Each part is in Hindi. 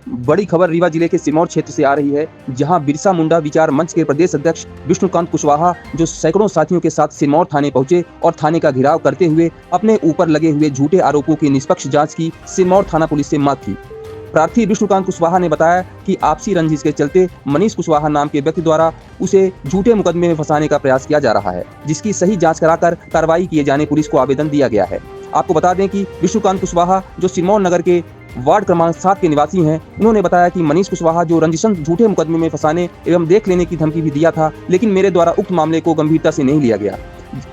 बड़ी खबर रीवा जिले के सिरमौर क्षेत्र से आ रही है, जहां बिरसा मुंडा विचार मंच के प्रदेश अध्यक्ष विष्णुकांत कुशवाहा जो सैकड़ों साथियों के साथ सिरमौर थाने पहुंचे और थाने का घेराव करते हुए अपने ऊपर लगे हुए झूठे आरोपों की निष्पक्ष जांच की सिरमौर थाना पुलिस से मांग की। प्रार्थी विष्णुकांत कुशवाहा ने बताया कि आपसी रंजिश के चलते मनीष कुशवाहा नाम के व्यक्ति द्वारा उसे झूठे मुकदमे में फंसाने का प्रयास किया जा रहा है, जिसकी सही जांच कराकर कार्रवाई किए जाने पुलिस को आवेदन दिया गया है। आपको बता दें कि विष्णुकांत कुशवाहा जो सिरमौर नगर के वार्ड क्रमांक 7 के निवासी हैं, उन्होंने बताया कि मनीष कुशवाहा जो रंजिशन झूठे मुकदमे में फंसाने एवं देख लेने की धमकी भी दिया था, लेकिन मेरे द्वारा उक्त मामले को गंभीरता से नहीं लिया गया।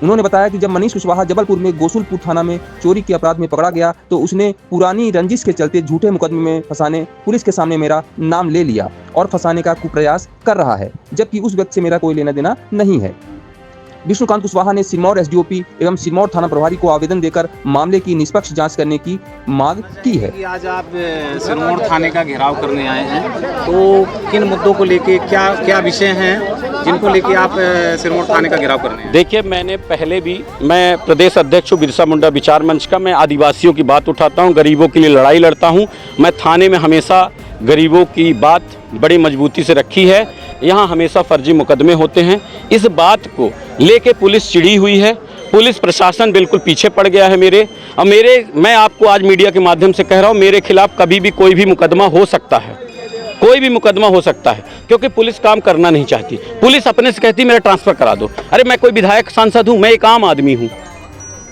उन्होंने बताया कि जब मनीष कुशवाहा जबलपुर में गोसुलपुर थाना में चोरी के अपराध में पकड़ा गया तो उसने पुरानी रंजिश के चलते झूठे मुकदमे में फंसाने पुलिस के सामने मेरा नाम ले लिया और फंसाने का कुप्रयास कर रहा है, जबकि उस व्यक्ति से मेरा कोई लेना देना नहीं है। विष्णुकांत कुशवाहा ने सिरमौर एसडीओपी एवं सिरमौर थाना प्रभारी को आवेदन देकर मामले की निष्पक्ष जांच करने की मांग की है। आज आप सिरमौर थाने का घेराव करने आए हैं, तो किन मुद्दों को लेके क्या विषय हैं जिनको लेके आप सिरमौर थाने का घेराव करने हैं? देखिए, मैंने पहले भी, मैं प्रदेश अध्यक्ष हूँ बिरसा मुंडा विचार मंच का। मैं आदिवासियों की बात उठाता हूँ, गरीबों के लिए लड़ाई लड़ता हूँ। मैं थाने में हमेशा गरीबों की बात बड़ी मजबूती से रखी है। यहाँ हमेशा फर्जी मुकदमे होते हैं। इस बात को लेके पुलिस चिड़ी हुई है, पुलिस प्रशासन बिल्कुल पीछे पड़ गया है मैं आपको आज मीडिया के माध्यम से कह रहा हूँ, मेरे खिलाफ कभी भी कोई भी मुकदमा हो सकता है, कोई भी मुकदमा हो सकता है, क्योंकि पुलिस काम करना नहीं चाहती। पुलिस अपने से कहती मेरा ट्रांसफ़र करा दो। अरे मैं कोई विधायक सांसद हूँ, मैं एक आम आदमी हूँ।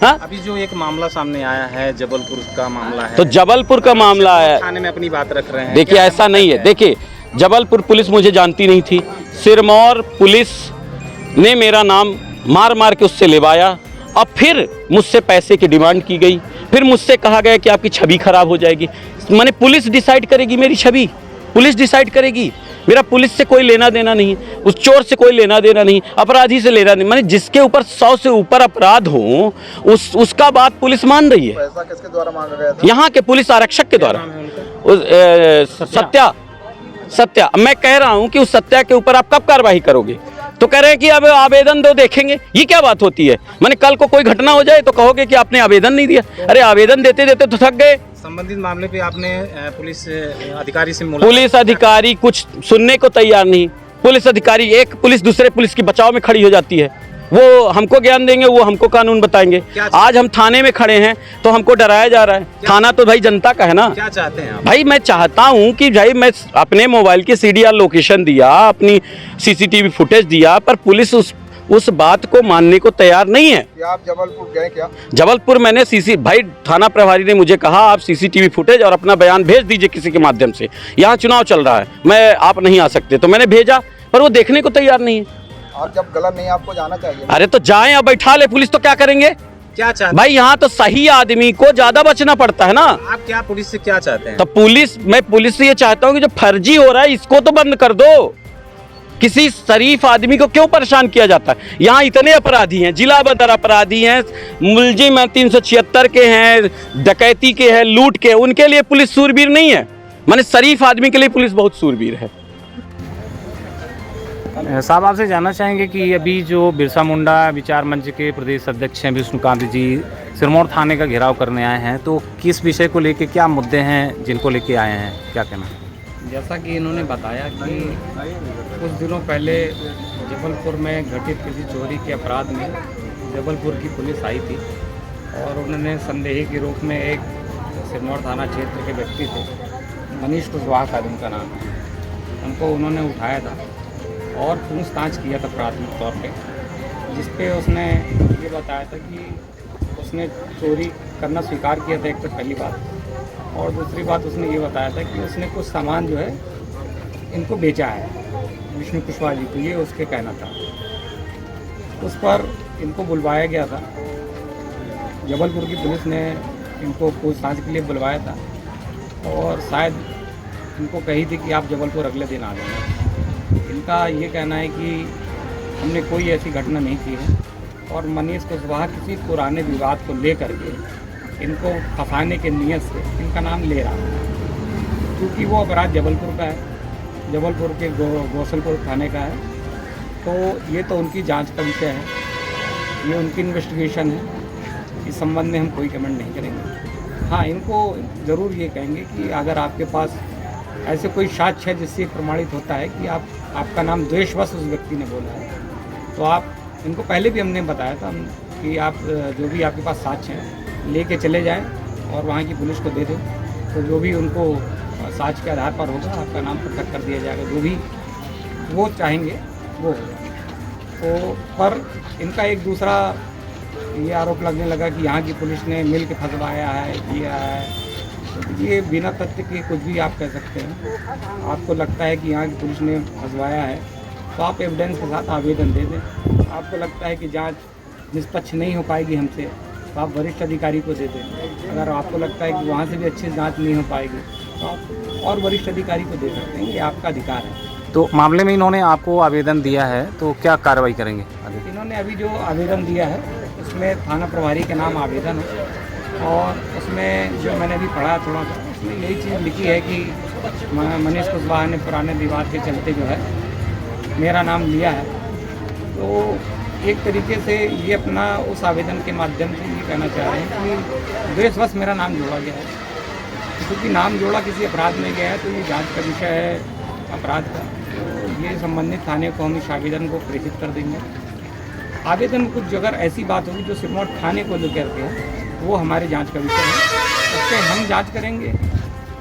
हाँ, अभी जो एक मामला सामने आया है, जबलपुर का मामला है, तो जबलपुर का मामला है, थाने में अपनी बात रख रहे हैं। देखिए ऐसा नहीं है। देखिए, जबलपुर पुलिस मुझे जानती नहीं थी, सिरमौर पुलिस ने मेरा नाम मार मार के उससे लेवाया और फिर मुझसे पैसे की डिमांड की गई। फिर मुझसे कहा गया कि आपकी छवि खराब हो जाएगी। मैंने पुलिस डिसाइड करेगी मेरी छवि, पुलिस डिसाइड करेगी। मेरा पुलिस से कोई लेना देना नहीं, उस चोर से कोई लेना देना नहीं, अपराधी से लेना नहीं। मैंने जिसके ऊपर 100 से ऊपर अपराध हो उसका बात पुलिस मान रही है। पैसा किसके द्वारा मांगा गया था? यहाँ के पुलिस आरक्षक के द्वारा। सत्या। मैं कह रहा हूँ कि उस सत्या के ऊपर आप कब कार्रवाई करोगे? तो कह रहे हैं कि अब आवेदन दो, देखेंगे। ये क्या बात होती है? मैंने कल को कोई घटना हो जाए तो कहोगे कि आपने आवेदन नहीं दिया। अरे आवेदन देते देते तो थक गए। संबंधित मामले पे आपने पुलिस अधिकारी से पुलिस अधिकारी कुछ सुनने को तैयार नहीं। पुलिस अधिकारी, एक पुलिस दूसरे पुलिस की बचाव में खड़ी हो जाती है। वो हमको ज्ञान देंगे, वो हमको कानून बताएंगे। आज हम थाने में खड़े हैं तो हमको डराया जा रहा है। थाना तो भाई जनता का है ना। क्या चाहते हैं आप? भाई मैं चाहता हूं कि भाई मैं अपने मोबाइल की सीडीआर लोकेशन दिया, अपनी सीसीटीवी फुटेज दिया, पर पुलिस उस बात को मानने को तैयार नहीं है। क्या आप जबलपुर गए क्या? जबलपुर मैंने भाई थाना प्रभारी ने मुझे कहा आप सीसीटीवी फुटेज और अपना बयान भेज दीजिए किसी के माध्यम से, यहाँ चुनाव चल रहा है, आप नहीं आ सकते। तो मैंने भेजा, पर वो देखने को तैयार नहीं है। आप जब गलत नहीं, आपको जाना चाहिए। अरे तो जाएं, अब बैठा ले पुलिस, तो क्या करेंगे? क्या चाहते भाई? यहाँ तो सही आदमी को ज्यादा बचना पड़ता है ना। आप क्या पुलिस से क्या चाहते हैं? तो मैं पुलिस से ये चाहता हूँ कि जो फर्जी हो रहा है इसको तो बंद कर दो। किसी शरीफ आदमी को क्यों परेशान किया जाता है? यहाँ इतने अपराधी हैं, जिला बदर अपराधी हैं, मुलजिम 376 के हैं, डकैती के हैं, लूट के, उनके लिए पुलिस सूरबीर नहीं है। माने शरीफ आदमी के लिए पुलिस बहुत सूरबीर है। साहब, आपसे जानना चाहेंगे कि अभी जो बिरसा मुंडा विचार मंच के प्रदेश अध्यक्ष हैं विष्णुकांत जी सिरमौर थाने का घेराव करने आए हैं, तो किस विषय को लेके, क्या मुद्दे हैं जिनको लेके आए हैं, क्या कहना? जैसा कि इन्होंने बताया कि कुछ दिनों पहले जबलपुर में घटित किसी चोरी के अपराध में जबलपुर की पुलिस आई थी और उन्होंने संदेही के रूप में एक सिरमौर थाना क्षेत्र के व्यक्ति थे, मनीष कुशवाहा का उनका नाम, उनको उन्होंने उठाया था और पूछताछ किया था प्राथमिक तौर पे, जिसपे उसने ये बताया था कि उसने चोरी करना स्वीकार किया था, एक तो पहली बात, और दूसरी बात उसने ये बताया था कि उसने कुछ सामान जो है इनको बेचा है विष्णु कुशवाहा जी को, ये उसके कहना था। उस पर इनको बुलवाया गया था, जबलपुर की पुलिस ने इनको पूछताछ के लिए बुलवाया था और शायद इनको कही थी कि आप जबलपुर अगले दिन आ जाना। इनका ये कहना है कि हमने कोई ऐसी घटना नहीं की है और मनीष कुशवाहा किसी पुराने विवाद को लेकर के इनको फंसाने के नियत से इनका नाम ले रहा है, क्योंकि वो अपराध जबलपुर का है, जबलपुर के गोसलपुर थाने का है। तो ये तो उनकी जांच का विषय है, ये उनकी इन्वेस्टिगेशन है, इस संबंध में हम कोई कमेंट नहीं करेंगे। हाँ, इनको ज़रूर ये कहेंगे कि अगर आपके पास ऐसे कोई साक्ष्य है जिससे प्रमाणित होता है कि आपका नाम द्वेषवश उस व्यक्ति ने बोला है, तो आप इनको पहले भी हमने बताया था कि आप जो भी आपके पास साक्ष्य हैं लेके चले जाएं और वहाँ की पुलिस को दे दें, तो जो भी उनको साक्ष्य के आधार पर होगा आपका नाम पृथक कर दिया जाएगा, जो भी वो चाहेंगे वो होगा। तो पर इनका एक दूसरा ये आरोप लगने लगा कि यहाँ की पुलिस ने मिल के फंसवाया है, किया है। तो ये बिना तथ्य के कुछ भी आप कह सकते हैं। आपको लगता है कि यहाँ की पुलिस ने फंसवाया है तो आप एविडेंस के साथ आवेदन दे दें। आपको लगता है कि जांच निष्पक्ष नहीं हो पाएगी हमसे, तो आप वरिष्ठ अधिकारी को दे दें। अगर आपको लगता है कि वहाँ से भी अच्छी जांच नहीं हो पाएगी तो आप और वरिष्ठ अधिकारी को दे सकते हैं, ये आपका अधिकार है। तो मामले में इन्होंने आपको आवेदन दिया है, तो क्या कार्रवाई करेंगे आगे? इन्होंने अभी जो आवेदन दिया है उसमें थाना प्रभारी के नाम आवेदन है और उसमें जो मैंने अभी पढ़ा थोड़ा सा, उसमें यही चीज़ लिखी है कि मनीष कुशवाहा ने पुराने विवाद के चलते जो है मेरा नाम लिया है। तो एक तरीके से ये अपना उस आवेदन के माध्यम से ये कहना चाह रहे हैं कि द्वेषवश मेरा नाम जोड़ा गया है। क्योंकि नाम जोड़ा किसी अपराध में गया है तो ये जांच का विषय है अपराध का, तो ये संबंधित थाने को हम इस आवेदन को प्रेषित कर देंगे। आवेदन में कुछ अगर ऐसी बात होगी जो सिरमौर थाने को लेकर के है वो हमारे जांच का विषय है, उससे हम जांच करेंगे।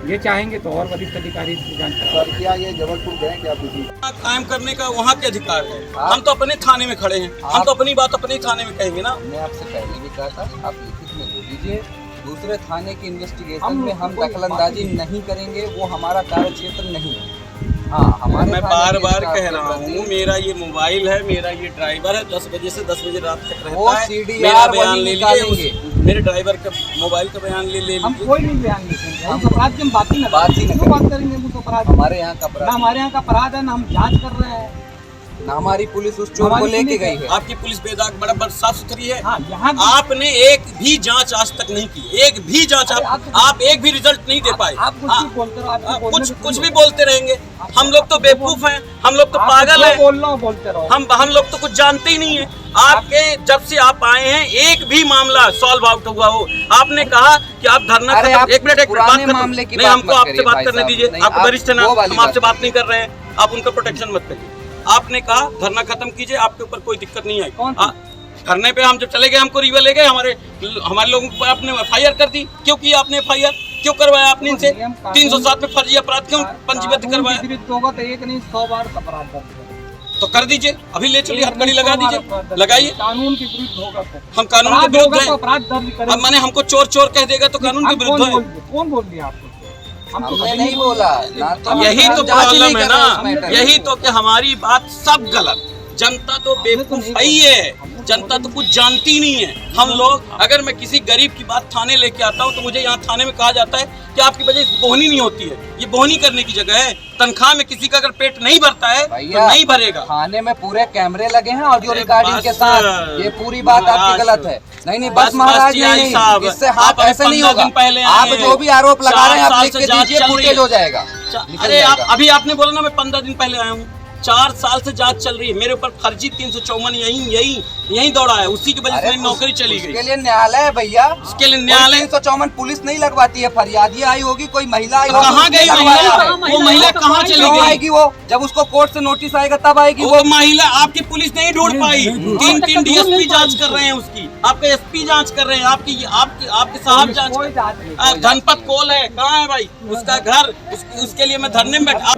ये चाहेंगे तो और वरिष्ठ अधिकारी इसकी जांच करेंगे। सर क्या ये जबलपुर गए क्या किसी कायम करने का वहाँ के अधिकार है। हम तो अपने थाने में खड़े हैं, हम तो अपनी बात अपने थाने में कहेंगे ना। मैं आपसे पहले भी कहा था, आप लिखित में दे दीजिए। दूसरे थाने की इन्वेस्टिगेशन में हम दखलंदाजी नहीं करेंगे, वो हमारा कार्य क्षेत्र नहीं है। हाँ, हमारे मैं बार बार कह रहा हूँ, मेरा ये मोबाइल है, मेरा ये ड्राइवर है, 10 बजे से 10 बजे रात तक रहता है। मेरा बयान ले लीजिए, मेरे ड्राइवर का मोबाइल का बयान ले लीजिए। हम कोई नहीं बयान लेंगे, हम अपराध की हम बात ही नहीं बात करेंगे। उस अपराध हमारे यहाँ का अपराध, ना हमारे यहाँ का अपराध है, ना हम जांच कर रहे हैं, ना हमारी पुलिस उस चोर को लेके गई है। आपकी पुलिस बेदाग बराबर साफ सुथरी है। हाँ, यहाँ आपने एक भी जांच आज तक नहीं की, एक भी जांच आप एक भी रिजल्ट नहीं दे पाए। कुछ भी बोलते रहेंगे। हम लोग तो बेवकूफ हैं, हम लोग तो पागल हैं, बोलते रहो। हम लोग तो कुछ जानते ही नहीं है। आपके जब से आप आए हैं एक भी मामला सॉल्व आउट हुआ हो? आपने कहा कि आप धरना एक मिनट मामले की नहीं, हमको आपसे बात करने दीजिए। आप वरिष्ठ हैं, हम आपसे बात नहीं कर रहे हैं, आप उनका प्रोटेक्शन मत करिए। आपने कहा धरना खत्म कीजिए, आपके ऊपर कोई दिक्कत नहीं आई। धरने पे हम जब चले गए, हमको रिवर ले गए, हमारे लोगों पर आपने FIR कर दी। क्यों किया आपने FIR? क्यों करवाया आपने इनसे? 307 में फर्जी अपराध क्यों पंजीबद्ध करवाया? होगा तो एक नहीं 100 बार अपराध तो कर दीजिए, अभी ले चलिए, हथकड़ी लगा दीजिए, लगाइए। कानून के विरुद्ध होगा तो हम कानून के विरुद्ध हैं। अपराध दर्ज करें। अब मैंने हमको चोर चोर कह देगा तो कानून के विरुद्ध है। कौन बोल दिया आपको? हमने नहीं बोला ना, तो यही तो प्रॉब्लम है ना, यही तो कि हमारी बात सब गलत। जनता तो बेवकूफ ही है, जनता तो कुछ जानती नहीं है। हम लोग, अगर मैं किसी गरीब की बात थाने लेके आता हूँ तो मुझे यहाँ थाने में कहा जाता है कि आपकी वजह से बोहनी नहीं होती है। ये बोहनी करने की जगह है। तनख्वाह में किसी का अगर पेट नहीं भरता है तो नहीं भरेगा। थाने में पूरे कैमरे लगे हैं ऑडियो रिकॉर्डिंग के साथ। ये पूरी बात आपकी गलत है। नहीं बस महाराज, नहीं, इससे हाथ ऐसे नहीं होगा। आप जो भी आरोप लगा रहे हैं आप लिख के दीजिए, फुटेज हो जाएगा। अरे अभी आपने बोला ना मैं 15 दिन पहले आया हूँ। 4 साल से जांच चल रही है मेरे ऊपर। फर्जी 354 यही दौड़ा है, उसी की वजह से मेरी नौकरी चली गई। इसके लिए न्यायालय है भैया, इसके लिए न्यायालय। 354 पुलिस नहीं लगवाती है, फरियादी आई होगी, कोई महिला आई होगी। कहाँ गई महिला? वो महिला कहाँ चली गई? आएगी वो जब उसको कोर्ट से नोटिस आएगा तब आएगी वो। महिला आपकी पुलिस नहीं ढूंढ पाई। 3 DSP जांच कर रहे हैं उसकी, आपके SP जांच कर रहे हैं, आपके साहब जांच। धनपत कोल है, कहाँ है भाई उसका घर? उसके लिए मैं धरने में बैठा।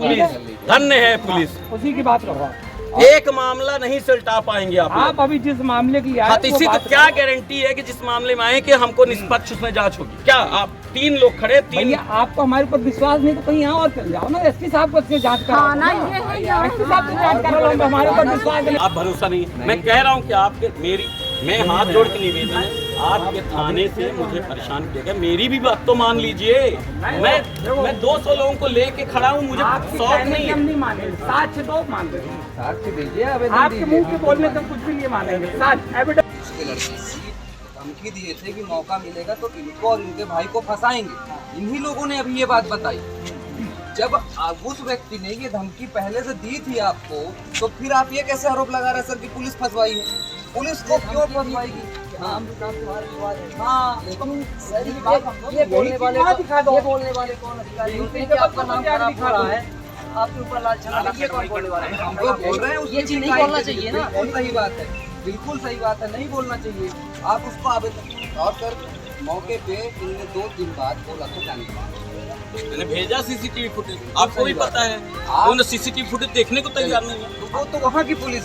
धन्य है पुलिस, उसी की बात कर रहा हूँ। एक मामला नहीं सुलटा पाएंगे आप अभी जिस मामले की आए इसी तो क्या गारंटी है कि जिस मामले में आए कि हमको निष्पक्ष उसमें जांच होगी? क्या आप 3 लोग खड़े, 3 आपको हमारे ऊपर विश्वास नहीं तो कहीं यहाँ और चल जाओ ना, SP साहब को जांच करो। SP साहब को जांच करो, हमारे ऊपर विश्वास नहीं। आप भरोसा नहीं है। मैं कह रहा हूँ कि मैं हाथ जोड़ के निवेदन है, आपके थाने से मुझे परेशान किया गया, मेरी भी बात तो मान लीजिए। मैं 200 लोगों को लेके खड़ा हूँ, मुझे शौक नहीं है। नहीं माने, साक्ष्य दो मान रहे हैं, साक्ष्य दीजिए, आपके मुंह के बोलने से कुछ भी नहीं मानेंगे। साक्ष्य एविडेंस। उसके लड़के धमकी दिए थे कि मौका मिलेगा तो इनको और इनके भाई को फंसाएंगे। इन्हीं लोगों ने अभी ये बात बताई। जब उस व्यक्ति ने ये धमकी पहले से दी थी आपको, तो फिर आप ये कैसे आरोप लगा रहे सर कि पुलिस फंसवाई है? पुलिस को क्यों फंसवाएगी? ये बोलने वाले कौन अधिकारी होते हैं कि आपका नाम खराब हो रहा है, आपके ऊपर लाल झंडा, ये कौन बोलने वाले हैं? हम तो बोल रहे हैं, ये चीज नहीं बोलना चाहिए ना। बिल्कुल सही बात है, बिल्कुल सही बात है, नहीं बोलना चाहिए। आप उसको आवेदन और सर मौके पे इनने 2 दिन बाद बोला तो जाने का, मैंने भेजा सीसीटीवी फुटेज, आपको भी पता है, उन्होंने सीसीटीवी फुटेज देखने को तैयार नहीं है। वो तो वहाँ की पुलिस